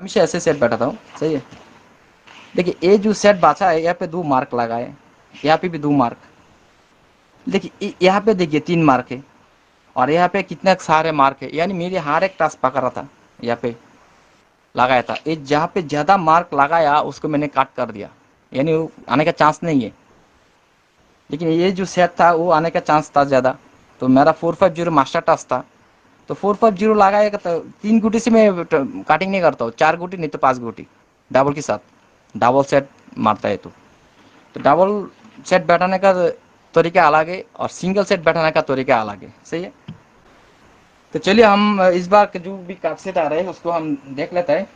हमेशा ऐसे सेट बैठाता हूँ, सही है। देखिए ये जो सेट बाचा है यहाँ पे 2 मार्क लगा है, यहाँ पे भी 2 मार्क। देखिए यहाँ पे देखिए 3 मार्क है और यहाँ पे कितने सारे मार्क है, यानी मेरे हर एक टास्क पकड़ा था, यहाँ पे लगाया था। ये जहाँ पे ज़्यादा मार्क लगाया उसको मैंने काट कर दिया, यानी वो आने का चांस नहीं है। लेकिन ये जो सेट था वो आने का चांस था ज़्यादा। तो मेरा 450 मास्टर टास्क था, तो 450 लगाएगा तो 3 गुटी से मैं काटिंग नहीं करता हूँ, 4 गुटी नहीं तो 5 गुटी डबल के साथ। डबल सेट मारता है तो डबल सेट बैठाने का तरीका अलग है और सिंगल सेट बैठाने का तरीका अलग है, सही है। तो चलिए हम इस बार के जो भी कार्ड सेट आ रहे हैं उसको हम देख लेते हैं।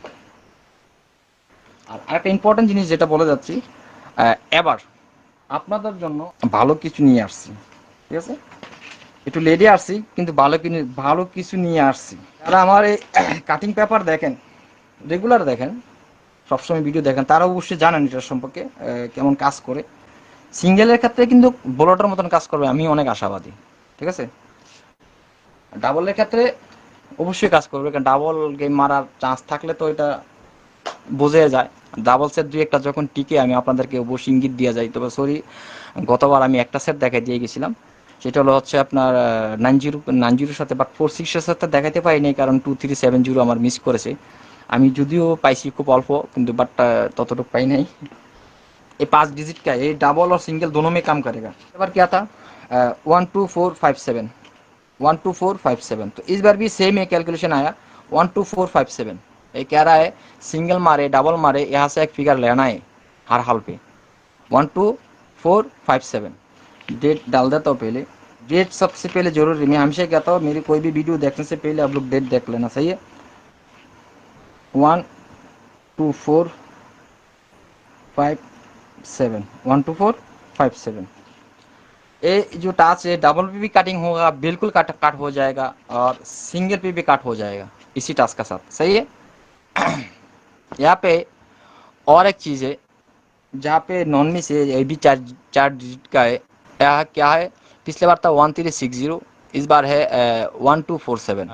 আর একটা ইম্পর্টেন্ট জিনিস যেটা বলে যাচ্ছি, এবার আপনাদের জন্য ভালো কিছু নিয়ে আসছি, ঠিক আছে। একটু লেটে আসছি কিন্তু ভালো কিছু নিয়ে আসছি। যারা আমার এই কাটিং পেপার দেখেন, রেগুলার দেখেন, সবসময় ভিডিও দেখেন, তারা অবশ্যই জানেন এটার সম্পর্কে কেমন কাজ করে। সিঙ্গেলের ক্ষেত্রে কিন্তু বোলোটার মতন কাজ করবে, আমি অনেক আশাবাদী, ঠিক আছে। ডাবলের ক্ষেত্রে অবশ্যই কাজ করবে, কারণ ডাবল গেম মারার চান্স থাকলে তো এটা বোঝা যায়। ডাবল সেট দুই একটা যখন টিকে আমি আপনাদেরকে অবশ্যই ইঙ্গিত দিয়ে যাই। তবে সরি, গতবার আমি একটা সেট দেখাই দিয়ে গেছিলাম, সেটা হলো হচ্ছে আপনার 9-0 সাথে, বাট 4-6 সাথে দেখাতে পারিনি কারণ 2-3-7-0 আমার মিস করেছে। আমি যদিও পাইছি খুব অল্প, কিন্তু বাট ততটুকু पाई नहीं। ये 5 डिजिट का है, ये डबल और सिंगल दोनों में काम करेगा। इस बार क्या था 12457, 12457, तो इस बार भी सेम ये कैलकुलेशन आया 12457। ये कह रहा है सिंगल मारे डबल मारे यहाँ से एक फिगर लेना है हर हाल पे 12457। डेट डाल देता हूँ पहले, डेट सबसे पहले जरूरी। मैं हमेशा कहता हूँ मेरी कोई भी वीडियो देखने से पहले आप लोग डेट देख लेना, सही है। 12457, 12457। ये जो टाच है डबल पे भी कटिंग होगा, बिल्कुल कट हो जाएगा, और सिंगल पे भी कट हो जाएगा इसी टास्क का साथ, सही है। यहाँ पे और एक चीज़ है, जहाँ पे नॉन मिस है, ये भी चार चार डिजिट का है। यहाँ क्या है, पिछले बार था 1360, इस बार है 1247।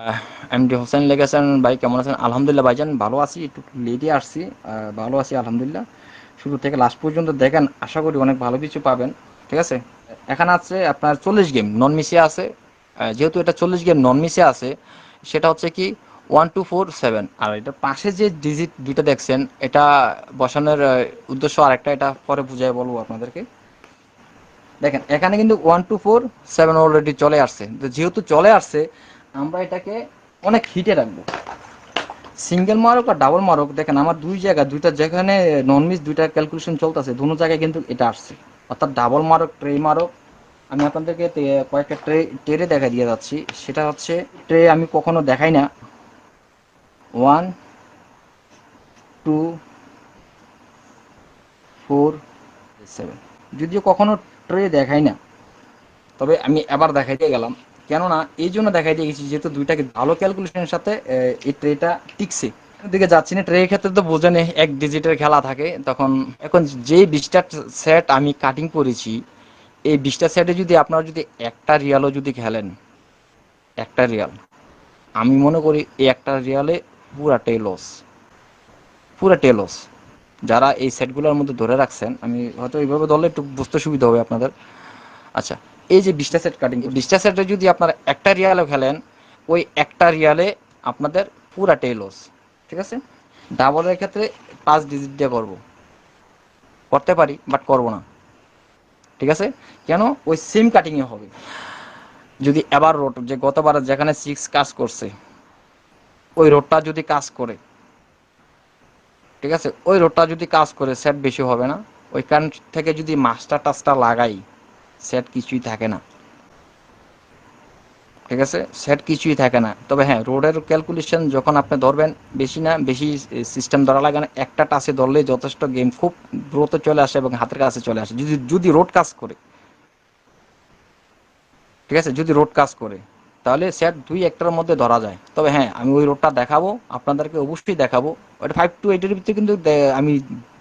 এমডি হোসেন লেগেছেন ভাই, কেমন আছেন? আলহামদুলিল্লাহ ভাইজান, ভালো আছি, একটু লেটে আসছি, ভালো আছি আলহামদুলিল্লাহ। শুরু থেকে লাস্ট পর্যন্ত দেখেন, আশা করি অনেক ভালো কিছু পাবেন, ঠিক আছে। এখানে আছে আপনার 40 গেম নন মিসে আছে। যেহেতু এটা 40 গেম নন মিসে আছে, সেটা হচ্ছে কি 1247। আর এটা পাশে যে ডিজিট দুইটা দেখছেন, এটা বসানোর উদ্দেশ্য আরেকটা, এটা পরে বুঝাই বলবো আপনাদেরকে। দেখেন এখানে কিন্তু 124 অলরেডি চলে আসছে, তো যেহেতু চলে আসছে আমরা এটাকে অনেক হিটে রাখবো। সিঙ্গেল মারক আর ডাবল মারক, দেখেন আমার দুই জায়গা, দুইটা যেখানে নন মিস দুইটা ক্যালকুলেশন চলতেছে, দুটো জায়গায় কিন্তু এটা আসছে। অর্থাৎ ডাবল মারক ট্রে মারক, আমি আপনাদেরকে কয়েকটা ট্রে দেখা দিয়ে যাচ্ছি। সেটা হচ্ছে ট্রে আমি কখনো দেখাই না, 12457, যদিও কখনো ট্রে দেখাই না, তবে আমি এবার দেখাইতে গেলাম। কেননা এই জন্য দেখাইতে গেছি যেহেতু দুইটাকে ভালো ক্যালকুলেশনের সাথে এই ট্রেটা টিকছে। দিকে যাচ্ছি না, ট্রের ক্ষেত্রে তো বোঝেন এক ডিজিটের খেলা থাকে তখন। এখন যে 20টা সেট আমি কাটিং করেছি, এই 20টা সেটে যদি আপনারা যদি একটা রিয়ালও যদি খেলেন, একটা রিয়াল, আমি মনে করি এই একটা রিয়ালে পুরাটাই লস, পুরাটাই লস। যারা এই সেটগুলোর মধ্যে ধরে রাখছেন, আমি হয়তো এইভাবে ধরলে একটু বুঝতে সুবিধা হবে আপনাদের। আচ্ছা, এই যে 20টা সেট কাটিং, 20টা সেটে যদি আপনারা একটা রিয়ালও খেলেন, ওই একটা রিয়ালে আপনাদের পুরাটাই লস, ঠিক আছে। ডাবলের ক্ষেত্রে 5 ডিজিট দিয়ে করবো, করতে পারি বাট করবো না, ঠিক আছে। কেন, ওই সেম কাটিংয়ে হবে। যদি এবার রোড যে গতবার যেখানে 6 কাজ করছে, ওই রোডটা যদি কাজ করে, ঠিক আছে, ওই রোডটা যদি কাজ করে সেট বেশি হবে না। ওইখান থেকে যদি মাস্টার টাস্টার লাগাই, সেট কিছুই থাকে না, ঠিক আছে, সেট কিছুই থাকে না। তবে হ্যাঁ, রোডের ক্যালকুলেশন যখন আপনি ধরবেন, বেশি না, বেশি সিস্টেম ধরা লাগে না, একটা টাচে ধরলেই যথেষ্ট, গেম খুব দ্রুত চলে আসে এবং হাতের কাছে চলে আসে, যদি যদি রোড কাজ করে, ঠিক আছে। যদি রোড কাজ করে তাহলে সেট দুই একটার মধ্যে ধরা যায়। তবে হ্যাঁ, আমি ওই রোডটা দেখাবো আপনাদেরকে, অবশ্যই দেখাবো। ওটা 5 to 8 এর ভিতরে কিন্তু আমি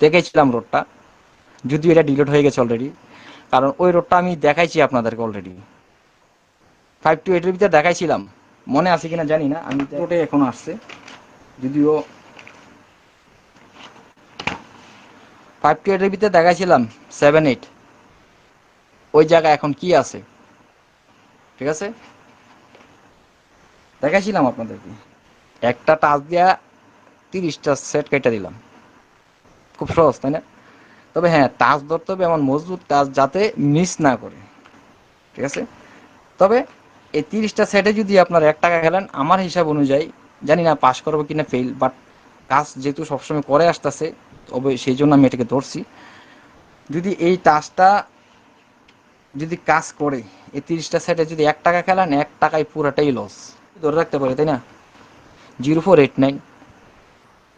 দেখেছিলাম রোডটা, যদিও এটা ডিলিট হয়ে গেছে অলরেডি, কারণ ওই রোডটা আমি দেখাইছি আপনাদেরকে অলরেডি। 5 to 8 এর ভিতরে দেখাইছিলাম, মনে আছে কিনা জানি না। আমি রোডে এখন আসছে, যদিও 5 to 8 এর ভিতরে দেখাইছিলাম 7-8, ওই জায়গায় এখন কি আছে, ঠিক আছে, দেখাইছিলাম আপনাদেরকে। একটা টাচ দিয়া 30টা সেট কেটে দিলাম, খুব সহজ তাই না? তবে হ্যাঁ, টাচ ধরতে হবে এমন মজবুত টাচ যাতে মিস না করে, ঠিক আছে। তবে এই 30টা সেটে যদি আপনার 1 টাকা খেলেন, আমার হিসাব অনুযায়ী, জানি না পাস করবো কিনা ফেল, বাট কাজ যেহেতু সবসময় করে আসতেছে, তবে সেই জন্য আমি এটাকে ধরছি। যদি এই টাচটা যদি কাজ করে, এই 30টা সেটে যদি 1 টাকা খেলেন, 1 টাকায় পুরোটাই লস, ধরে রাখতে পারে তাই না? 0489,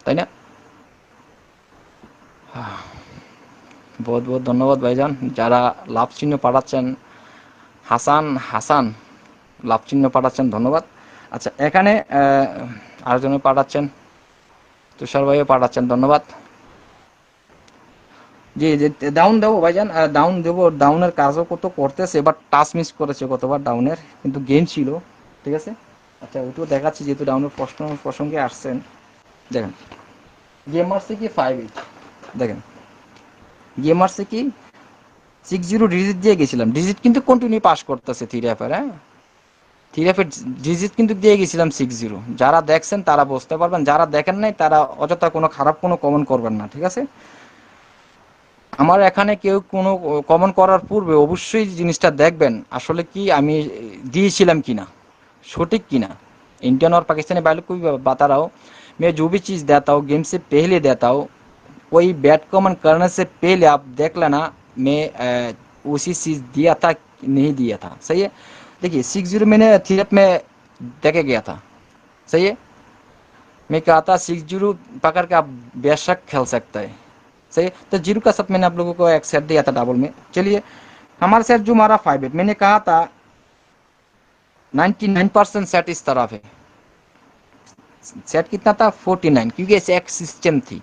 তাই না? বহুত বহুত ধন্যবাদ ভাইজান, যারা লাভ চিহ্ন পাঠাচ্ছেন। হাসান হাসান লাভ চিহ্ন পাঠাচ্ছেন, ধন্যবাদ। আচ্ছা, এখানে আরেকজনে পাঠাচ্ছেন, তুষার ভাইও পাঠাচ্ছেন, ধন্যবাদ। জি জি, ডাউন দেবো ভাইজান, ডাউন দেবো, ডাউনের কাজও কত করতেছে, এবার টাচ মিস করেছে কতবার ডাউনের, কিন্তু গেম ছিল, ঠিক আছে। আচ্ছা, ওইটাও দেখাচ্ছি যেহেতু ডাউনের প্রসঙ্গে আসছেন। দেখেন, গেম মারছে কি 5-8, দেখেন গেম মারছে কি 6-0 ডিজিট দিয়ে গেছিলাম, ডিজিট কিন্তু কন্টিনিউ পাস করতেছে 3F-এর, হ্যাঁ 3F-এর ডিজিট কিন্তু দিয়ে গেছিলাম 6-0। যারা দেখছেন তারা বুঝতে পারবেন, যারা দেখেন নাই তারা অযথা কোনো খারাপ কোনো কমেন্ট করবেন না, ঠিক আছে। আমার এখানে কেউ কোনো কমেন্ট করার পূর্বে অবশ্যই জিনিসটা দেখবেন আসলে কি আমি দিয়েছিলাম কিনা, সঠিক কিনা। इंडियन और पाकिस्तानी भाई लोग को भी बता रहा हूँ, मैं जो भी चीज़ देता हूँ गेम से पहले देता हूँ, कोई बैट कमेंट करने से पहले आप देख लेना मैं उसी चीज़ दिया था नहीं दिया था, सही है। देखिए 6-0 मैंने 3F में देखे गया था, सही है। मैं कहा था 6-0 पकड़ के आप बेशक खेल सकता है, सही है। तो जीरो का साथ मैंने आप लोगों को एक सेट दिया था डबल में। चलिए, हमारा सेट जो हमारा 5-8, मैंने कहा था 99% सेट इस तरफ है, सेट कितना था 49, क्योंकि ऐसे एक सिस्टम थी,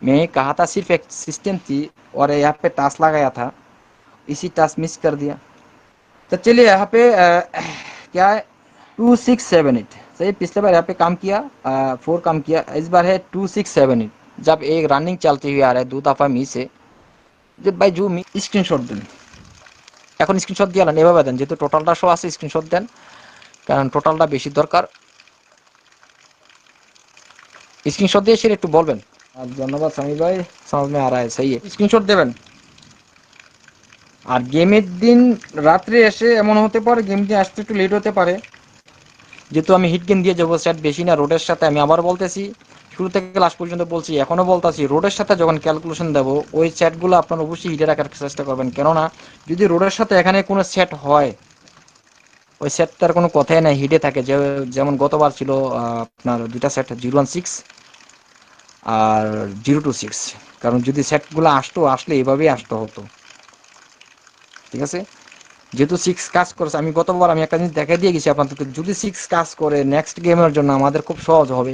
मैं कहा था सिर्फ एक सिस्टम थी, और यहाँ पे टास्क लगाया था, इसी टास्क मिस कर दिया। तो चलिए यहाँ पे क्या है 2678, सही। पिछले बार यहाँ पे काम किया 4 काम किया, इस बार है 2678। जब एक रनिंग चलती हुई आ रहा है 2 दफा मिस है, जब भाई जो স্ক্রিনশট দেন, এখন স্ক্রিনশট দিয়ে আলেন, এভাবে দেন, যেহেতু টোটালটা শো আছে স্ক্রিনশট দেন, কারণ টোটালটা বেশি দরকার। স্ক্রিনশট দিয়ে সেটা একটু বলবেন। আর ধন্যবাদ স্বামী ভাই, समझ में आ रहा है, सही है, স্ক্রিনশট দেবেন। আর গেমের দিন রাত্রে এসে এমন হতে পারে গেম দিয়ে আসতে একটু লেট হতে পারে, যেহেতু আমি হিট গেম দিয়ে যাবো, সেট বেশি না রোডের সাথে। আমি আবার বলতেছি, শুরু থেকে লাস্ট পর্যন্ত বলছি, এখনো বলতেছি, রোডের সাথে যখন ক্যালকুলেশন দেবো ওই সেটগুলো আপনার অবশ্যই হিটে রাখার চেষ্টা করবেন, কেননা যদি রোডের সাথে এখানে কোনো সেট হয়, ওই সেটটার কোনো কথাই নাই, হিটে থাকে। যেমন গতবার ছিল আপনার 2টা সেট 016 আর 026, কারণ যদি সেটগুলো আসলে এভাবেই আসতে হতো, ঠিক আছে। যেহেতু 6 কাজ করেছে, আমি গতবার আমি একটা জিনিস দেখাই দিয়ে গেছি আপনাদেরকে, যদি 6 কাজ করে নেক্সট গেমের জন্য আমাদের খুব সহজ হবে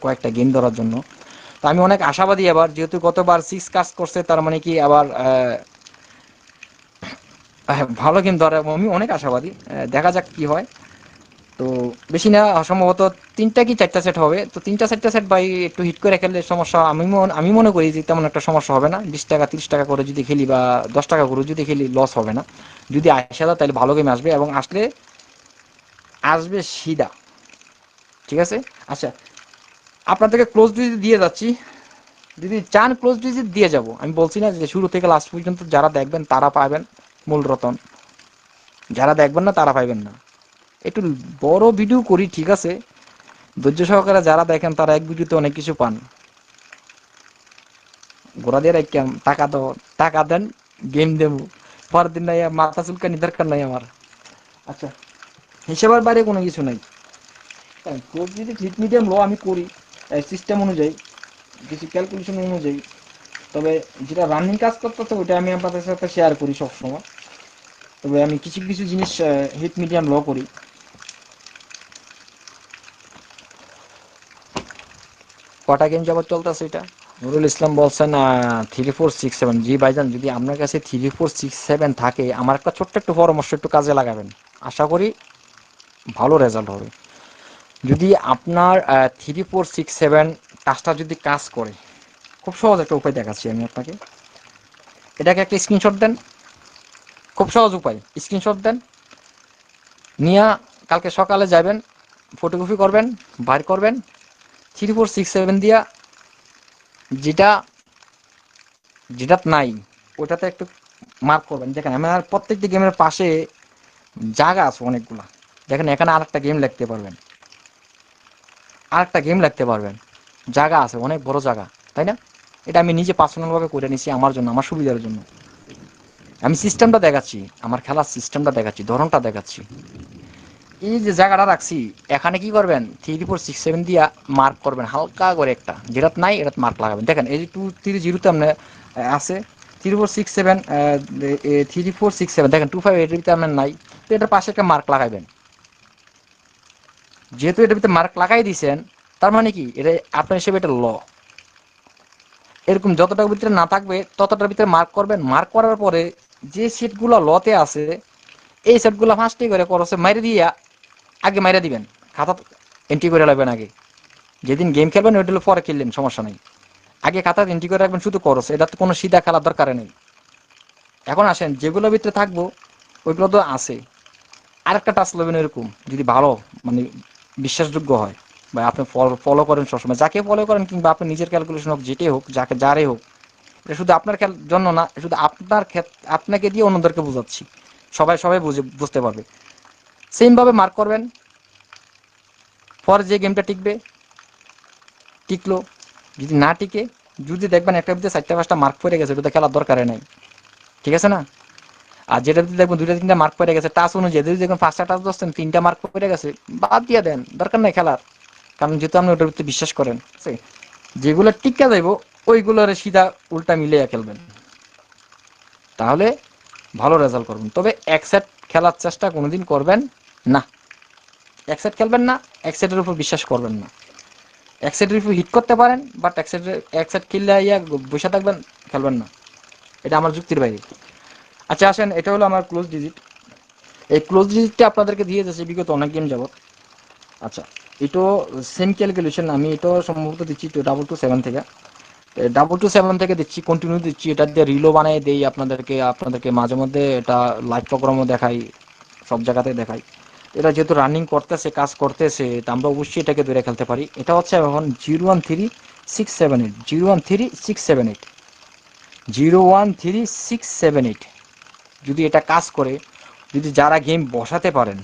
কয়েকটা গেম ধরার জন্য। তো আমি অনেক আশাবাদী এবার, যেহেতু গতবার 6 কাজ করছে, তার মানে কি আবার ভালো গেম ধরা, আমি অনেক আশাবাদী, দেখা যাক কি হয়। তো বেশি না, সম্ভবত 3টা কি 4টা সেট হবে, তো 3টা 4টা সেট ভাই একটু হিট করে খেললে সমস্যা, আমি মনে করি যে তেমন একটা সমস্যা হবে না। 20 টাকা 30 টাকা করে যদি খেলি বা 10 টাকা করে যদি খেলি লস হবে না। যদি আসে দাও তাহলে ভালো গেম আসবে, এবং আসলে আসবে সিধা, ঠিক আছে। আচ্ছা, আপনাদেরকে ক্লোজ ডিজিট দিয়ে যাচ্ছি, যদি চান ক্লোজ ডিজিট দিয়ে যাব, আমি বলছি না যে শুরু থেকে লাস্ট পর্যন্ত যারা দেখবেন তারা পাবেন মূল রতন, যারা দেখবেন না তারা পাইবেন না। একটু বড় ভিডিও করি, ঠিক আছে, ধৈর্য সহকারে যারা দেখেন তারা এক ভিডিওতে অনেক কিছু পান। ঘোরা দিয়ে রাখলাম, টাকা দাও, টাকা দেন, গেম দেবো, পরের দিন নাই মাথা চুলকানি দরকার নাই আমার। আচ্ছা, হিসেবের বাইরে কোনো কিছু নাই, ক্লোজ যদি হিট মিডিয়াম লো আমি করি সিস্টেম অনুযায়ী, কিছু ক্যালকুলেশন অনুযায়ী। তবে যেটা রানিং কাজ করতেছে ওইটা আমি আপনাদের সাথে শেয়ার করি সবসময়। তবে আমি কিছু কিছু জিনিস হিট মিডিয়াম লো করি। কটা গেম যাবত চলতেছে এটা? নুরুল ইসলাম বলছেন 3467। জি ভাইজান, যদি আপনার কাছে 3467 থাকে, আমার একটা ছোট্ট একটু পরামর্শ একটু কাজে লাগাবেন, আশা করি ভালো রেজাল্ট হবে। যদি আপনার 3467 কাজটা যদি কাজ করে, খুব সহজ একটা উপায় দেখাচ্ছি আমি আপনাকে। এটাকে একটা স্ক্রিনশট দেন, খুব সহজ উপায়। স্ক্রিনশট দেন, নিয়ে কালকে সকালে যাবেন, ফটোকপি করবেন, বাইর করবেন, 3467 দিয়া যেটা যেটা নাই ওটাতে একটু মার্ক করবেন। দেখেন আমার প্রত্যেকটি গেমের পাশে জায়গা আছে অনেকগুলা। দেখেন এখানে আরেকটা গেম লিখতে পারবেন, আরেকটা গেম লিখতে পারবেন, জায়গা আছে, অনেক বড় জায়গা, তাই না? এটা আমি নিজে পার্সোনালভাবে করে নিছি আমার জন্য, আমার সুবিধার জন্য। আমি সিস্টেমটা দেখাচ্ছি, আমার খেলার সিস্টেমটা দেখাচ্ছি, ধরনটা দেখাচ্ছি। এই যে জায়গাটা রাখছি, এখানে কি করবেন, 3467 দিয়া মার্ক করবেন হালকা করে একটা, যেটা নাই এটা মার্ক লাগাবেন। দেখেন এই যে 230 আপনার আছে, 3467 3467 দেখেন 2580 আপনার নাই, তো এটার পাশে একটা মার্ক লাগাইবেন। যেহেতু এটার ভিতরে মার্ক লাগাই দিয়েছেন, তার মানে কি এটা আপনার হিসেবে এটা ল। এরকম যতটার ভিতরে না থাকবে ততটার ভিতরে মার্ক করবেন। মার্ক করার পরে যে সেটগুলো লতে আছে এই সেটগুলো ফার্স্টে করে করছে মাইরে দিয়া আগে মাইরে দিবেন, খাতা এন্ট্রি করে রাখবেন আগে। যেদিন গেম খেলবেন ওইটা পরে খেললেন সমস্যা নেই, আগে খাতা এন্ট্রি করে রাখবেন শুধু করস, এটা তো কোনো সিধা খেলার দরকার নেই। এখন আসেন যেগুলোর ভিতরে থাকবো ওইগুলো তো আছে, আরেকটা টাচ নেবেন এরকম, যদি ভালো মানে বিশ্বাসযোগ্য হয় বা আপনি ফলো করেন সবসময়, যাকে ফলো করেন কিংবা আপনি নিজের ক্যালকুলেশন হোক যেটাই হোক, যাকে যারে হোক, এটা শুধু আপনার জন্য না, শুধু আপনার আপনাকে দিয়ে অন্যদেরকে বোঝাচ্ছি, সবাই সবাই বুঝতে পারবে। সেমভাবে মার্ক করবেন। পরে যে গেমটা টিকবে টিকলো, যদি না টিকে, যদি দেখবেন একটা ভিতরে 4টা 5টা মার্ক পড়ে গেছে, ওটা খেলার দরকারে নাই, ঠিক আছে না? আর যেটা যদি দেখবেন 2টা 3টা মার্ক পড়ে গেছে টাচ অনুযায়ী, যদি দেখবেন 5টা টাচ ধরছেন 3টা মার্ক পড়ে গেছে, বাদ দিয়ে দেন, দরকার নাই খেলার। কারণ যেহেতু আপনি ওটার ভিতরে বিশ্বাস করেন, ঠিক আছে? যেগুলো টিকা যাইব ওইগুলোর সিধা উল্টা মিলিয়ে খেলবেন, তাহলে ভালো রেজাল্ট করবেন। তবে এক সেট খেলার চেষ্টা কোনোদিন করবেন না, এক সেট খেলবেন না, এক সেটের উপর বিশ্বাস করবেন না। এক সেটের উপর হিট করতে পারেন, বাট এক সেট খেললে ইয়া বসে থাকবেন, খেলবেন না, এটা আমার যুক্তির বাইরে। আচ্ছা আসেন, এটা হলো আমার ক্লোজ ডিজিট। এই ক্লোজ ডিজিটটা আপনাদেরকে দিয়ে যাচ্ছে বিগত অনেক গেম যাবত। আচ্ছা, এটাও সেম ক্যালকুলেশন, আমি এটাও সম্ভবত দিচ্ছি 227 থেকে, 227 থেকে দিচ্ছি, কন্টিনিউ দিচ্ছি। এটা দিয়ে রিলও বানিয়ে দেই আপনাদেরকে মাঝে মধ্যে এটা লাইভ প্রোগ্রামও দেখাই, সব জায়গাতে দেখাই। এটা যেহেতু রানিং করতেছে, কাজ করতেছে, তা আমরা অবশ্যই এটাকে ধরে খেলতে পারি। এটা হচ্ছে এখন 013678, 013678, 013678। যদি এটা কাজ করে, যদি যারা গেম বসাতে পারেন,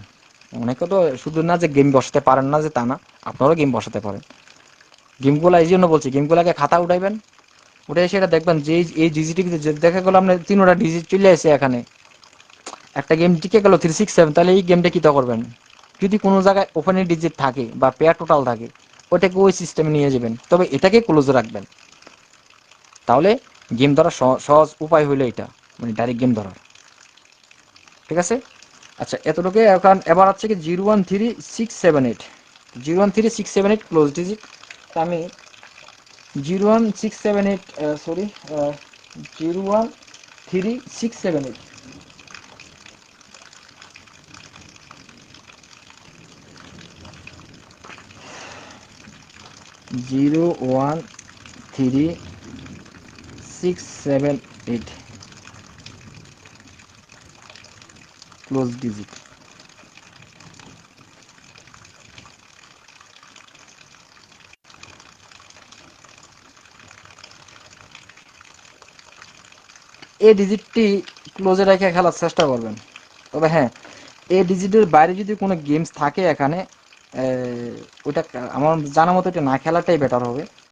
অনেকে তো শুধু না যে গেম বসাতে পারেন না যে তা না, আপনারাও গেম বসাতে পারেন। গেমগুলো এই জন্য বলছি, গেমগুলোকে খাতা উঠাইবেন, উঠে এসে এটা দেখবেন যে এই ডিজিট দেখা গেলো আপনার 3টা ডিজিট চলে আসে এখানে, একটা গেম টিকে গেল 367, তাহলে এই গেমটা কি করবেন? যদি কোনো জায়গায় ওপেনের ডিজিট থাকে বা পেয়ার টোটাল থাকে, ওটাকে ওই সিস্টেমে নিয়ে যাবেন, তবে এটাকে ক্লোজ রাখবেন। তাহলে গেম ধরার সহজ উপায় হইলো এটা, মানে ডাইরেক্ট গেম ধরার, ঠিক আছে? আচ্ছা এতটুকু। এখন এবার হচ্ছে কি 013678, 013678 ক্লোজ ডিজিট। তা আমি 01678, সরি, 01367, 01367 ক্লোজ ডিজিট। এই ডিজিটটি ক্লোজে রেখে খেলার চেষ্টা করবেন। তবে হ্যাঁ, এই ডিজিটের বাইরে যদি কোনো গেমস থাকে এখানে, ওইটা আমার জানা মতো এটা না খেলাটাই বেটার হবে।